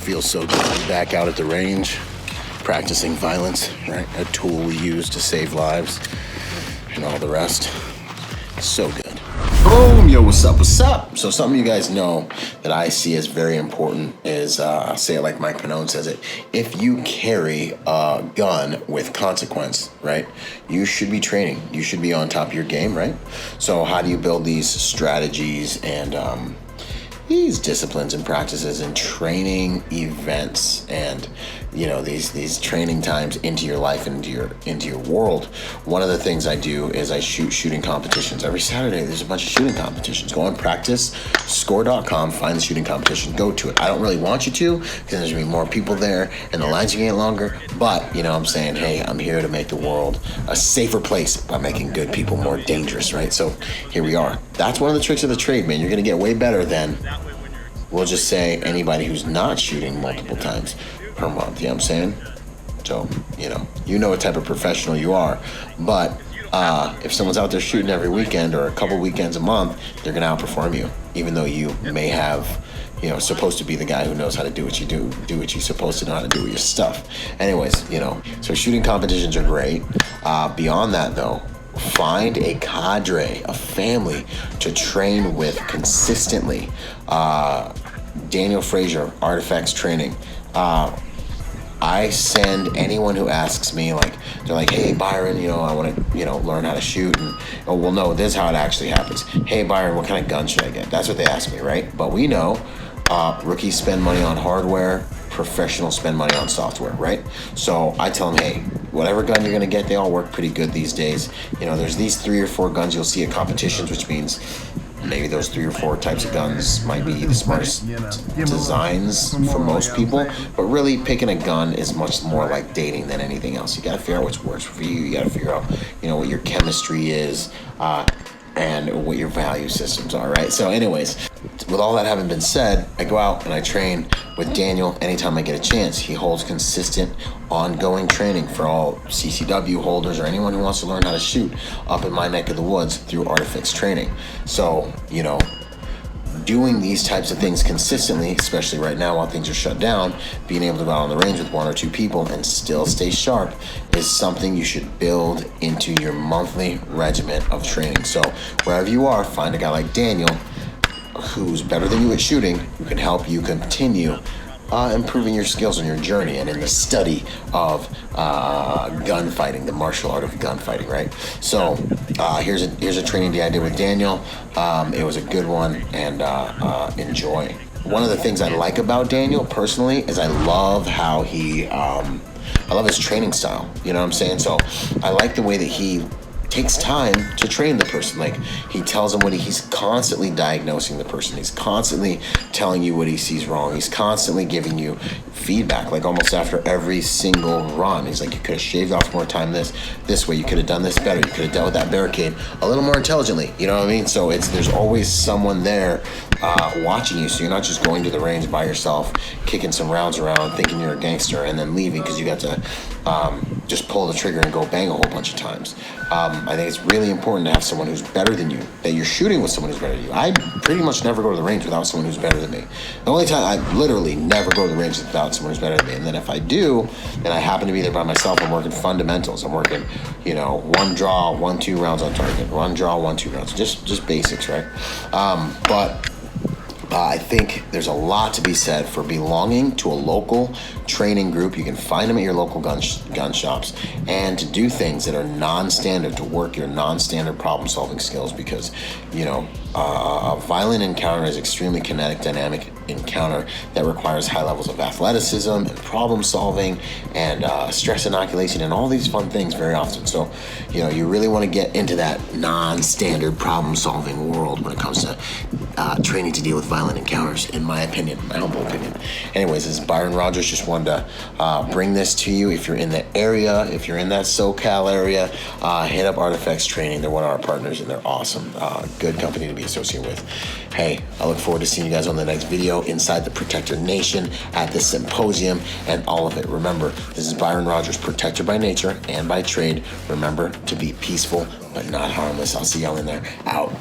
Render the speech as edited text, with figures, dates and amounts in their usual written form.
Feels so good to be back out at the range, practicing violence, right? A tool we use to save lives and all the rest. So good. Boom, yo, what's up, what's up? So something you guys know that I see as very important is, I'll say it like Mike Pannone says it, if you carry a gun with consequence, right, you should be training. You should be on top of your game, right? So how do you build these strategies and these disciplines and practices and training events and these training times into your life and into your world? One of the things I do is I shoot shooting competitions. Every Saturday there's a bunch of shooting competitions. Go on practicescore.com, find the shooting competition, go to it. I don't really want you to because there's gonna be more people there and the lines are gonna get longer, but I'm saying, hey, I'm here to make the world a safer place by making good people more dangerous, right? So here we are. That's one of the tricks of the trade, man. You're gonna get way better than, we'll just say, anybody who's not shooting multiple times per month, you know what I'm saying? So, you know what type of professional you are, but if someone's out there shooting every weekend or a couple weekends a month, they're gonna outperform you, even though you may have, supposed to be the guy who knows how to do what you do what you're supposed to know how to do with your stuff. Anyways, so shooting competitions are great. Beyond that though, find a cadre, a family to train with consistently. Daniel Frazier, Artifex Training. I send anyone who asks me, they're like, hey, Byron, I want to, learn how to shoot. And, oh, well, no, this is how it actually happens. Hey, Byron, what kind of gun should I get? That's what they ask me, right? But we know rookies spend money on hardware, professionals spend money on software, right? So I tell them, hey, whatever gun you're going to get, they all work pretty good these days. There's these 3 or 4 guns you'll see at competitions, which means maybe those 3 or 4 types of guns might be the smartest designs for most people, but really picking a gun is much more like dating than anything else. You got to figure out what works for you. You got to figure out, what your chemistry is, and what your value systems are, right? So anyways, with all that having been said, I go out and I train with Daniel anytime I get a chance. He holds consistent, ongoing training for all CCW holders or anyone who wants to learn how to shoot up in my neck of the woods through Artifex Training. So, doing these types of things consistently, especially right now while things are shut down, being able to go out on the range with 1 or 2 people and still stay sharp is something you should build into your monthly regimen of training. So wherever you are, find a guy like Daniel who's better than you at shooting, who can help you continue improving your skills on your journey and in the study of gunfighting, the martial art of gunfighting, right? So here's a training day I did with Daniel. It was a good one, and enjoy. One of the things I like about Daniel personally is I love how I love his training style. You know what I'm saying? So I like the way that he takes time to train the person. He tells them he's constantly diagnosing the person. He's constantly telling you what he sees wrong. He's constantly giving you feedback, almost after every single run. He's like, you could have shaved off more time this way. You could have done this better. You could have dealt with that barricade a little more intelligently. You know what I mean? So there's always someone there watching you. So you're not just going to the range by yourself, kicking some rounds around, thinking you're a gangster, and then leaving because you got to just pull the trigger and go bang a whole bunch of times. I think it's really important to have someone who's better than you, that you're shooting with someone who's better than you. I pretty much never go to the range without someone who's better than me. The only time I literally never go to the range without someone who's better than me. And then if I do, and I happen to be there by myself, I'm working fundamentals. I'm working, 1 draw, 1-2 rounds on target, 1 draw, 1-2 rounds, just basics, right? But I think there's a lot to be said for belonging to a local training group. You can find them at your local gun shops, and to do things that are non-standard, to work your non-standard problem-solving skills, because, a violent encounter is extremely kinetic, dynamic encounter that requires high levels of athleticism and problem-solving and stress inoculation and all these fun things very often. So, you really want to get into that non-standard problem-solving world when it comes to training to deal with violent encounters, in my opinion, my humble opinion. Anyways, this is Byron Rodgers. Just wanted to bring this to you. If you're in the area, if you're in that SoCal area, hit up Artifex Training. They're one of our partners, and they're awesome. Good company to be associated with. Hey, I look forward to seeing you guys on the next video inside the Protector Nation, at the symposium, and all of it. Remember, this is Byron Rodgers, protector by nature and by trade. Remember to be peaceful but not harmless. I'll see y'all in there. Out.